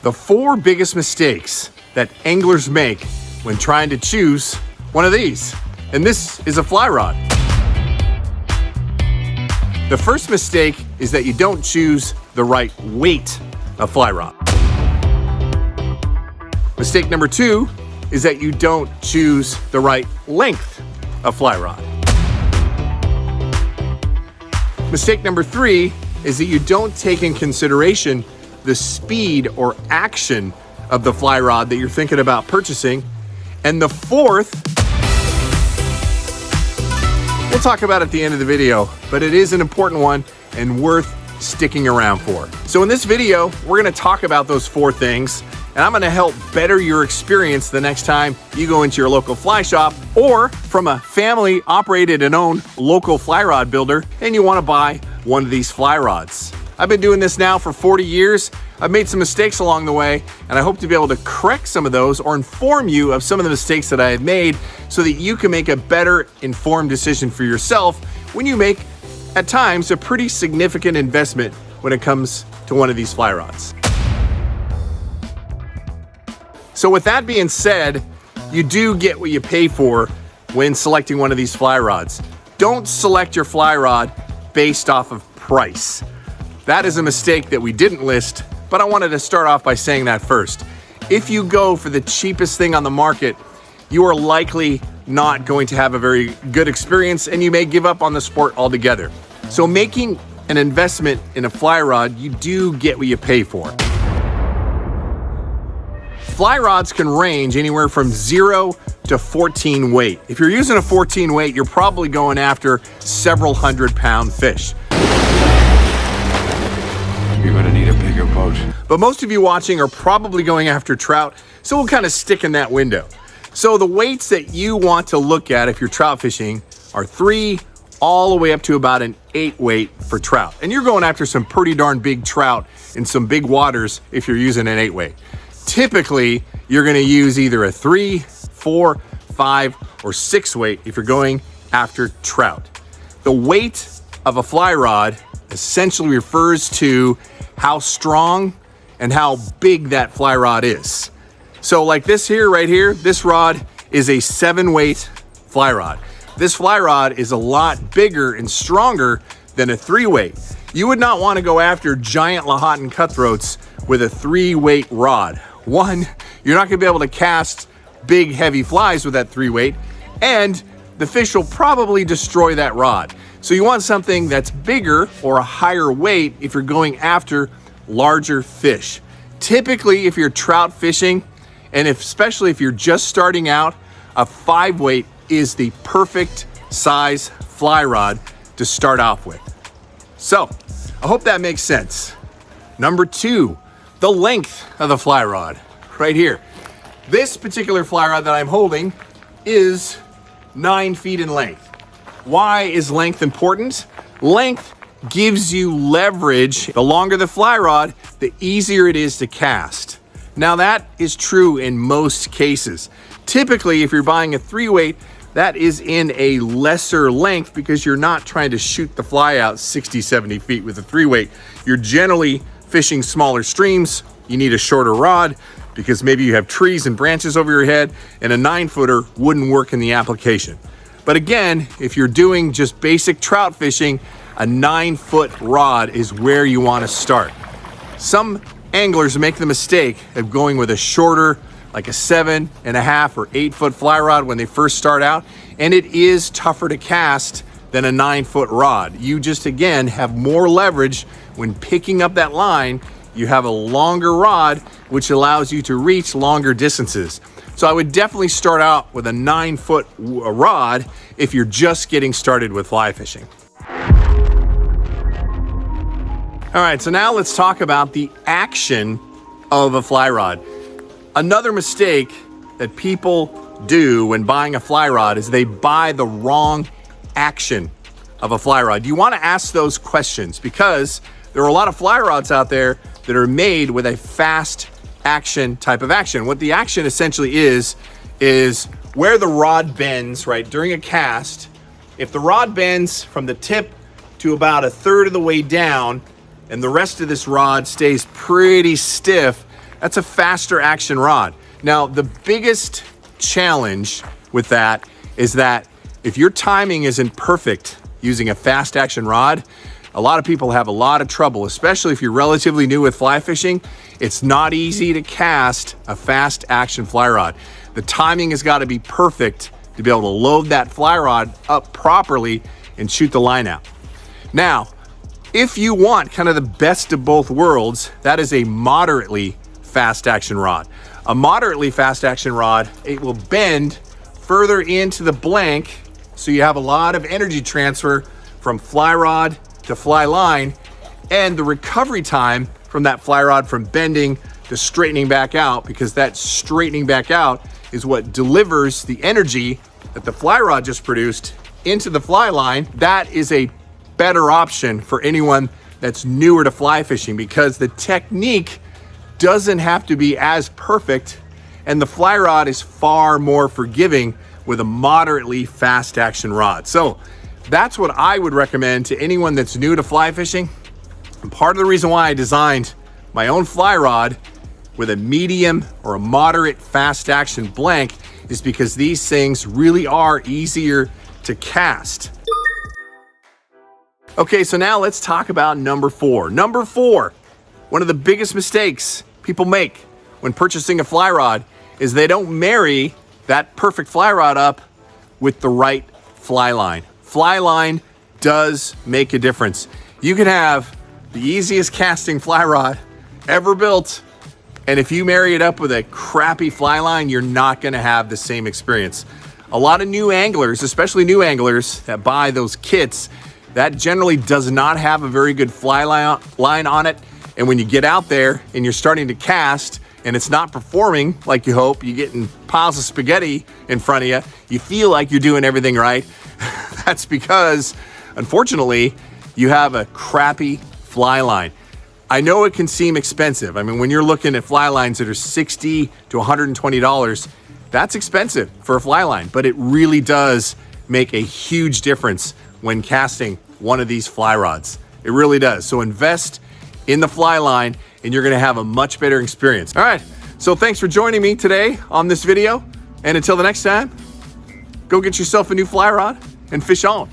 The 4 biggest mistakes that anglers make when trying to choose one of these. And this is a fly rod. The first mistake is that you don't choose the right weight of fly rod. Mistake number 2 is that you don't choose the right length of fly rod. Mistake number 3 is that you don't take in consideration the speed or action of the fly rod that you're thinking about purchasing. And the 4th, we'll talk about at the end of the video, but it is an important one and worth sticking around for. So in this video, we're gonna talk about those 4 things, and I'm gonna help better your experience the next time you go into your local fly shop or from a family operated and owned local fly rod builder and you wanna buy one of these fly rods. I've been doing this now for 40 years. I've made some mistakes along the way, and I hope to be able to correct some of those or inform you of some of the mistakes that I have made so that you can make a better informed decision for yourself when you make, at times, a pretty significant investment when it comes to one of these fly rods. So with that being said, you do get what you pay for when selecting one of these fly rods. Don't select your fly rod based off of price. That is a mistake that we didn't list, but I wanted to start off by saying that first. If you go for the cheapest thing on the market, you are likely not going to have a very good experience and you may give up on the sport altogether. So making an investment in a fly rod, you do get what you pay for. Fly rods can range anywhere from 0 to 14 weight. If you're using a 14 weight, you're probably going after several 100-pound fish. You're gonna need a bigger boat. But most of you watching are probably going after trout, so we'll kind of stick in that window. So the weights that you want to look at if you're trout fishing are 3 all the way up to about an 8 weight for trout. And you're going after some pretty darn big trout in some big waters if you're using an 8 weight. Typically, you're gonna use either a 3, 4, 5, or 6 weight if you're going after trout. The weight of a fly rod essentially refers to how strong and how big that fly rod is. So like this here, right here, this rod is a 7 weight fly rod. This fly rod is a lot bigger and stronger than a 3 weight. You would not want to go after giant Lahontan cutthroats with a 3 weight rod. One, you're not gonna be able to cast big heavy flies with that 3 weight, and the fish will probably destroy that rod. So you want something that's bigger or a higher weight if you're going after larger fish. Typically, if you're trout fishing, and especially if you're just starting out, a 5 weight is the perfect size fly rod to start off with. So, I hope that makes sense. Number 2, the length of the fly rod, right here. This particular fly rod that I'm holding is 9 feet in length. Why is length important? Length gives you leverage. The longer the fly rod, the easier it is to cast. Now that is true in most cases. Typically, if you're buying a 3 weight, that is in a lesser length because you're not trying to shoot the fly out 60, 70 feet with a 3 weight. You're generally fishing smaller streams. You need a shorter rod because maybe you have trees and branches over your head, and a 9-footer wouldn't work in the application. But again, if you're doing just basic trout fishing, a 9-foot rod is where you want to start. Some anglers make the mistake of going with a shorter, like a 7.5 or 8-foot fly rod when they first start out, and it is tougher to cast than a 9-foot rod. You just, again, have more leverage when picking up that line. You have a longer rod, which allows you to reach longer distances. So I would definitely start out with a 9-foot rod if you're just getting started with fly fishing. All right, so now let's talk about the action of a fly rod. Another mistake that people do when buying a fly rod is they buy the wrong action of a fly rod. You want to ask those questions because there are a lot of fly rods out there that are made with a fast action type of action. What the action essentially is where the rod bends, right, during a cast. If the rod bends from the tip to about 1/3 of the way down and the rest of this rod stays pretty stiff, That's a faster action rod. Now, the biggest challenge with that is that if your timing isn't perfect using a fast action rod, a lot of people have a lot of trouble, especially if you're relatively new with fly fishing. It's not easy to cast a fast action fly rod. The timing has got to be perfect to be able to load that fly rod up properly and shoot the line out. Now, if you want kind of the best of both worlds, that is a moderately fast action rod. A moderately fast action rod, it will bend further into the blank, so you have a lot of energy transfer from fly rod to fly line, and the recovery time from that fly rod from bending to straightening back out, because that straightening back out is what delivers the energy that the fly rod just produced into the fly line. That is a better option for anyone that's newer to fly fishing, because the technique doesn't have to be as perfect, and the fly rod is far more forgiving with a moderately fast action rod. So that's what I would recommend to anyone that's new to fly fishing. And part of the reason why I designed my own fly rod with a medium or a moderate fast action blank is because these things really are easier to cast. Okay, so now let's talk about number 4. Number 4, one of the biggest mistakes people make when purchasing a fly rod is they don't marry that perfect fly rod up with the right fly line. Fly line does make a difference. You can have the easiest casting fly rod ever built, and if you marry it up with a crappy fly line, you're not gonna have the same experience. A lot of new anglers, especially new anglers that buy those kits, that generally does not have a very good fly line on it. And when you get out there and you're starting to cast and it's not performing like you hope, you're getting piles of spaghetti in front of you, you feel like you're doing everything right. That's because, unfortunately, you have a crappy fly line. I know it can seem expensive. I mean, when you're looking at fly lines that are $60 to $120, that's expensive for a fly line, but it really does make a huge difference when casting one of these fly rods. It really does. So invest in the fly line and you're gonna have a much better experience. All right, so thanks for joining me today on this video. And until the next time, go get yourself a new fly rod and fish on.